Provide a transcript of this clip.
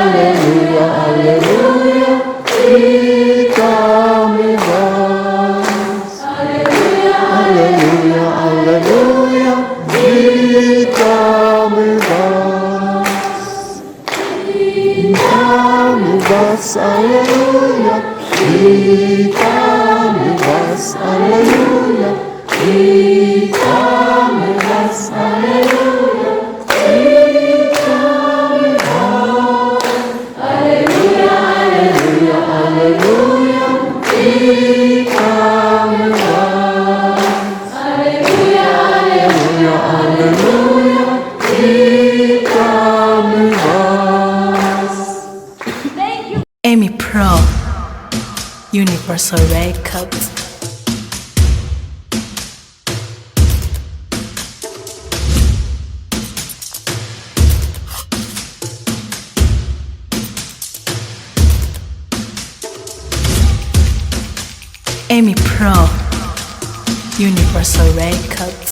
Alleluia, Alleluia, witamy was. Alleluia, Alleluia, Alleluia, witamy was. Witamy was, Alleluia, witamy was, Alleluia, witamy was, Alleluia, witamy was. Alleluia, Alleluia, Alleluia, witamy was. Alleluia, Alleluia, Alleluia, witamy was. Thank you. Emmy Pro Universal Records. Emmy Pro Universal Records.